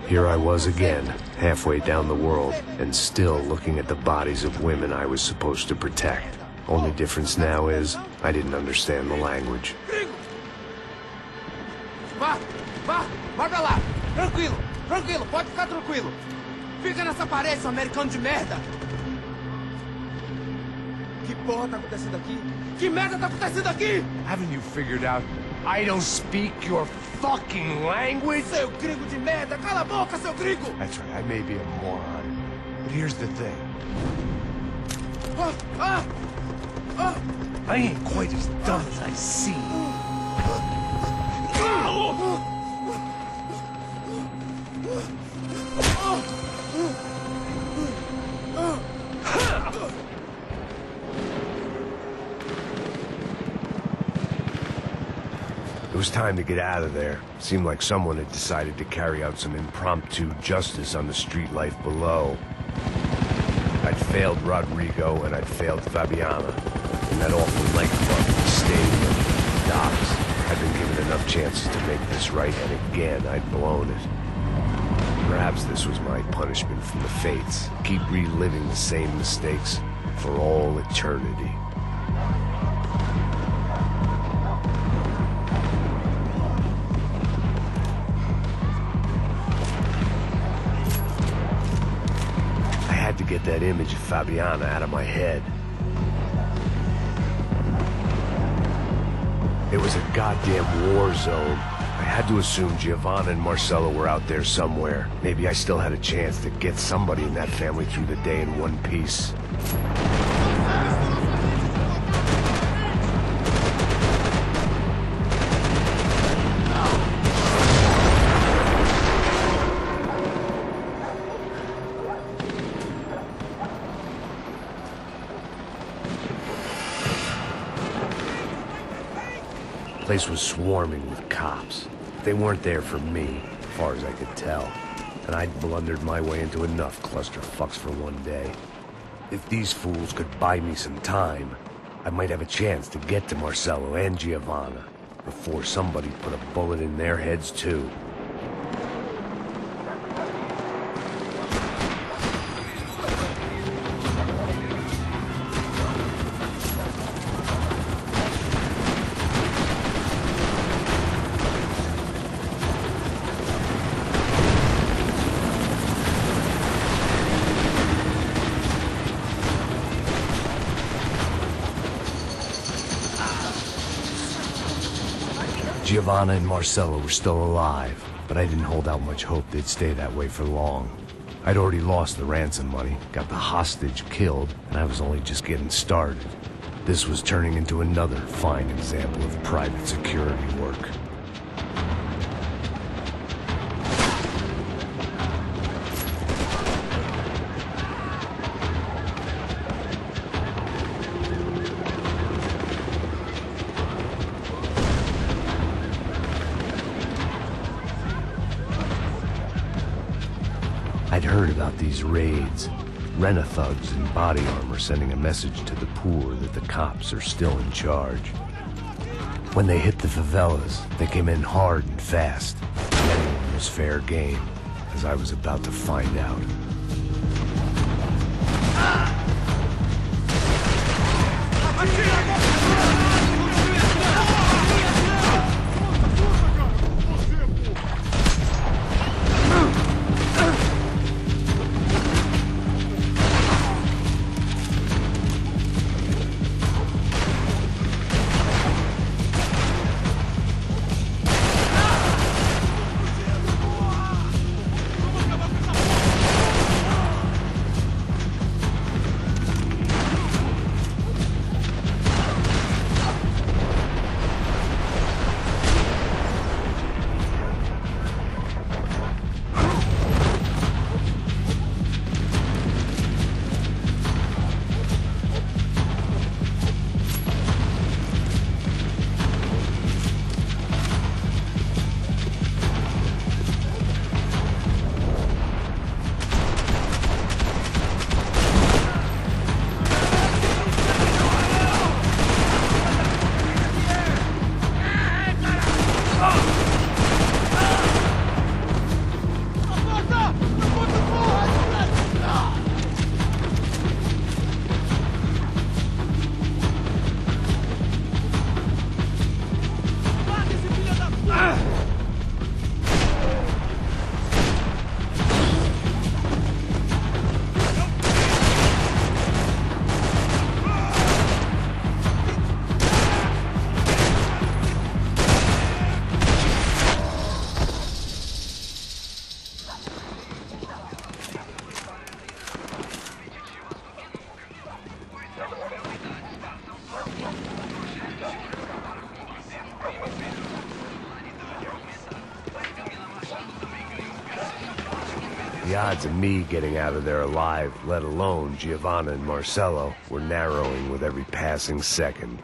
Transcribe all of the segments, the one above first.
Here I was again, halfway down the world, and still looking at the bodies of women I was supposed to protect. Only difference now is, I didn't understand the language. Vá pra lá. Tranquilo, pode ficar tranquilo. Fica nessa parede, seu americano de merda. Que porra tá acontecendo aqui? Que merda tá acontecendo aqui? Haven't you figured out I don't speak your fucking language? Seu gringo de merda, cala a boca, seu gringo! That's right, I may be a moron, but here's the thing. I ain't quite as dumb as I seem. It was time to get out of there. Seemed like someone had decided to carry out some impromptu justice on the street life below. I'd failed Rodrigo and I'd failed Fabiana. In that awful nightclub, the stadium, the docks. I'd been given enough chances to make this right, and again, I'd blown it. Perhaps this was my punishment from the fates. Keep reliving the same mistakes for all eternity. To get that image of Fabiana out of my head. It was a goddamn war zone. I had to assume Giovanna and Marcelo were out there somewhere. Maybe I still had a chance to get somebody in that family through the day in one piece. The place was swarming with cops. They weren't there for me, as far as I could tell. And I'd blundered my way into enough clusterfucks for one day. If these fools could buy me some time, I might have a chance to get to Marcelo and Giovanna before somebody put a bullet in their heads too. Giovanna and Marcelo were still alive, but I didn't hold out much hope they'd stay that way for long. I'd already lost the ransom money, got the hostage killed, and I was only just getting started. This was turning into another fine example of private security work. I'd heard about these raids. Rent-a-thugs in body armor sending a message to the poor that the cops are still in charge. When they hit the favelas, they came in hard and fast. Anyone was fair game, as I was about to find out. The odds of me getting out of there alive, let alone Giovanna and Marcello, were narrowing with every passing second.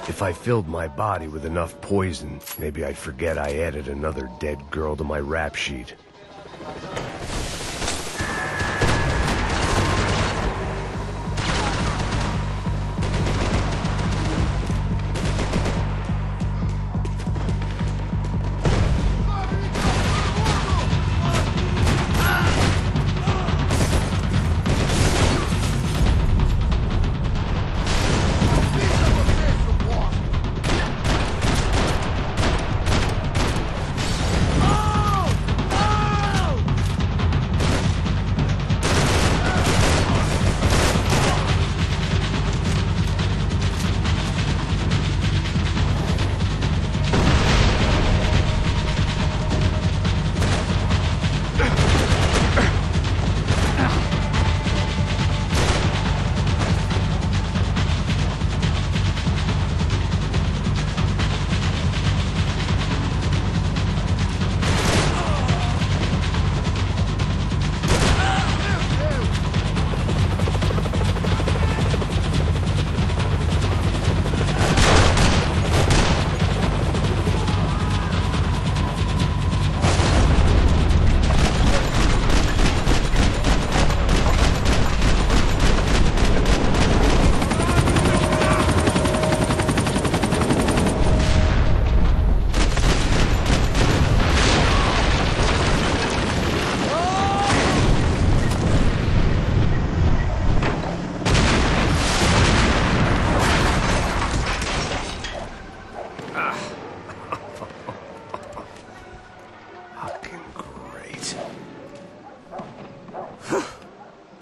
If I filled my body with enough poison, maybe I'd forget I added another dead girl to my rap sheet.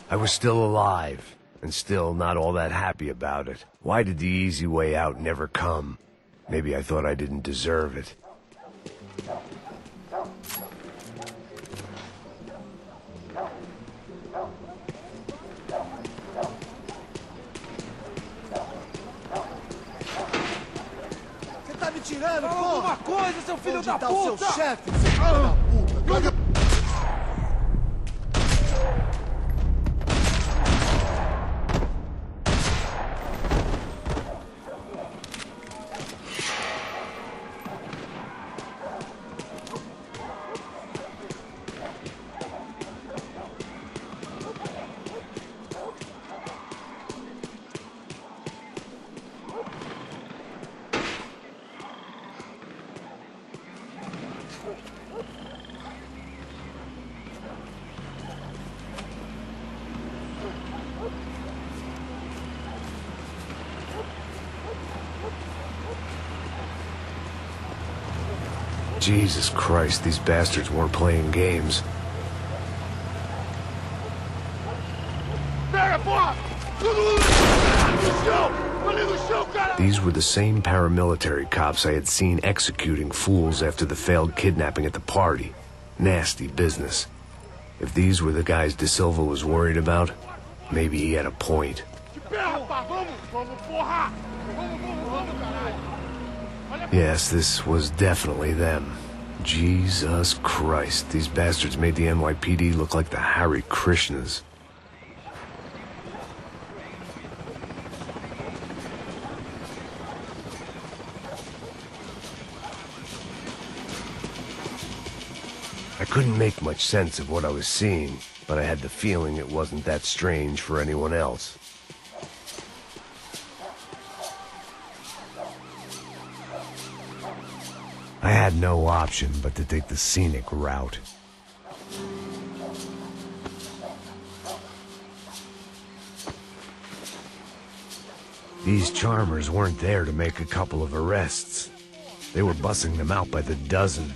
I was still alive, and still not all that happy about it. Why did the easy way out never come? Maybe I thought I didn't deserve it. Você tá me tirando, Fala porra? alguma coisa, seu filho da Onde tá o seu puta! chefe, seu filho da puta? Jesus Christ, these bastards weren't playing games. These were the same paramilitary cops I had seen executing fools after the failed kidnapping at the party. Nasty business. If these were the guys De Silva was worried about, maybe he had a point. Yes, this was definitely them. Jesus Christ, these bastards made the NYPD look like the Hare Krishnas. I couldn't make much sense of what I was seeing, but I had the feeling it wasn't that strange for anyone else. I had no option but to take the scenic route. These charmers weren't there to make a couple of arrests. They were bussing them out by the dozen.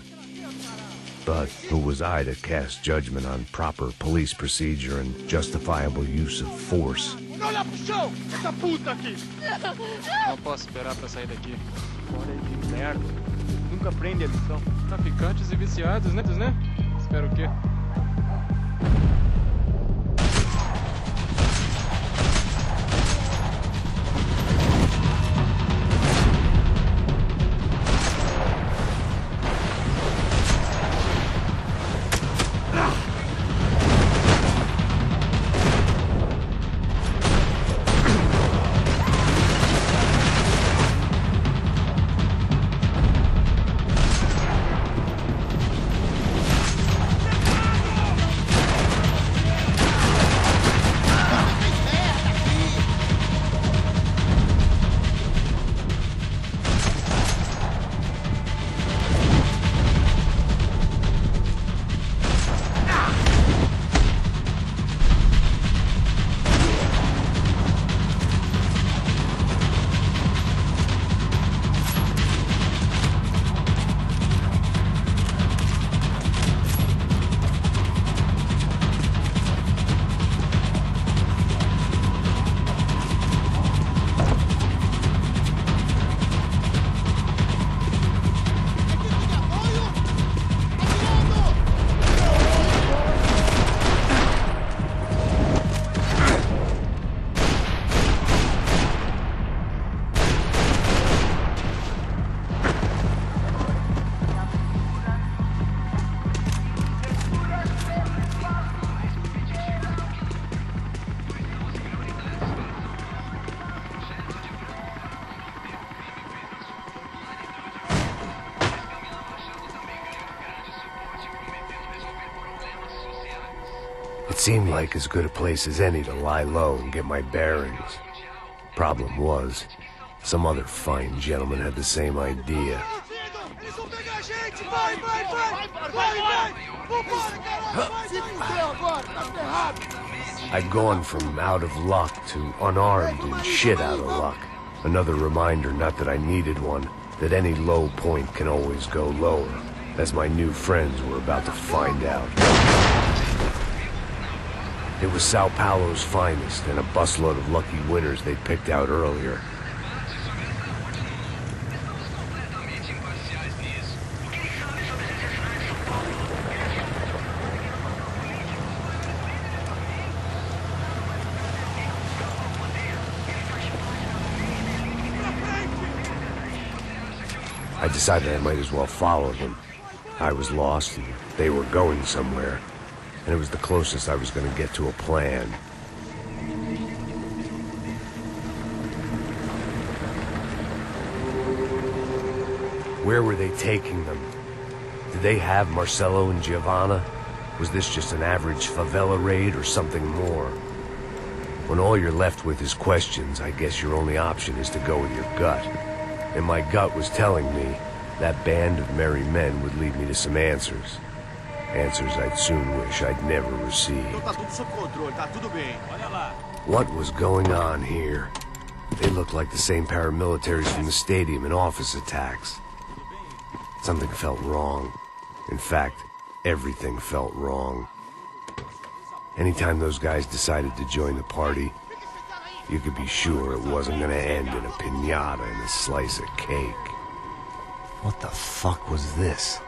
But who was I to cast judgment on proper police procedure and justifiable use of force? pra olhar pro chão, essa puta aqui! Não posso esperar pra sair daqui. Olha que merda. Nunca aprende a lição. Traficantes e viciados, né? Espero o quê? It seemed like as good a place as any to lie low and get my bearings. Problem was, some other fine gentleman had the same idea. I'd gone from out of luck to unarmed and shit out of luck. Another reminder, not that I needed one, that any low point can always go lower, as my new friends were about to find out. It was Sao Paulo's finest and a busload of lucky winners they'd picked out earlier. I decided I might as well follow them. I was lost and they were going somewhere, and it was the closest I was going to get to a plan. Where were they taking them? Did they have Marcelo and Giovanna? Was this just an average favela raid or something more? When all you're left with is questions, I guess your only option is to go with your gut. And my gut was telling me that band of merry men would lead me to some answers. Answers I'd soon wish I'd never received. What was going on here? They looked like the same paramilitaries from the stadium in office attacks. Something felt wrong. In fact, everything felt wrong. Anytime those guys decided to join the party, you could be sure it wasn't gonna end in a piñata and a slice of cake. What the fuck was this?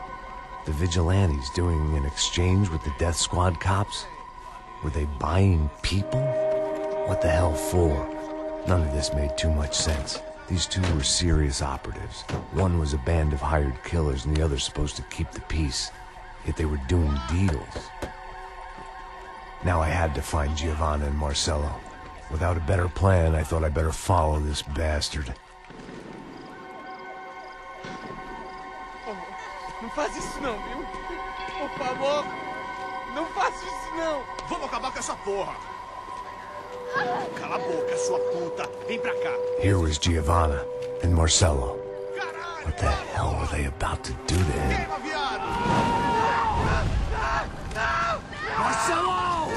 The vigilantes doing an exchange with the death squad cops? Were they buying people? What the hell for? None of this made too much sense. These two were serious operatives. One was a band of hired killers and the other supposed to keep the peace. Yet they were doing deals. Now I had to find Giovanna and Marcelo. Without a better plan, I thought I'd better follow this bastard. Não faz isso não, viu? Por favor, não faça isso não. Vamos acabar com essa porra. Cala a boca, sua puta. Vem pra cá. Here was Giovanna and Marcelo. What the hell were they about to do to him? Marcelo!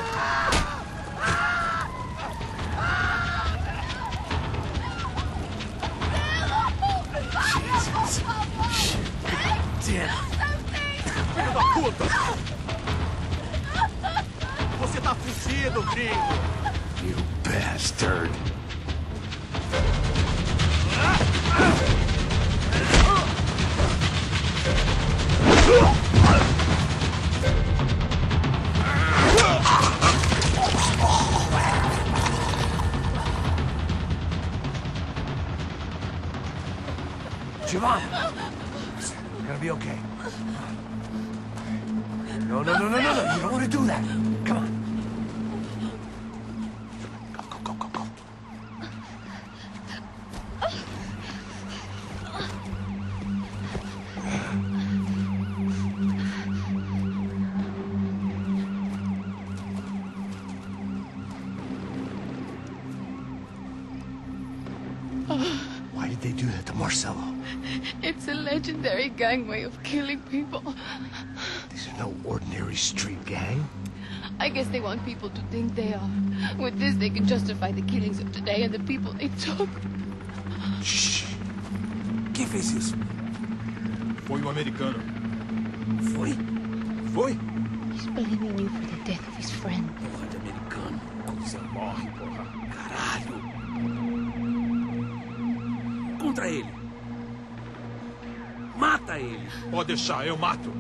Jesus. Shit. Filho da puta! Você tá fugido, gringo! You bastard. Bastard. Siobhan! You're gonna be okay. No. You don't want to do that. Come on. Go. Why did they do that to Marcelo? It's a legendary gang way of killing people. These are no ordinary street gang. I guess they want people to think they are. With this, they can justify the killings of today and the people they took. Shh. Quem fez isso? Foi americano. Foi? He's blaming you for the death of his friend. Porra de americano. Você morre, porra. Caralho. Contra ele. Mata ele. Pode deixar, eu mato.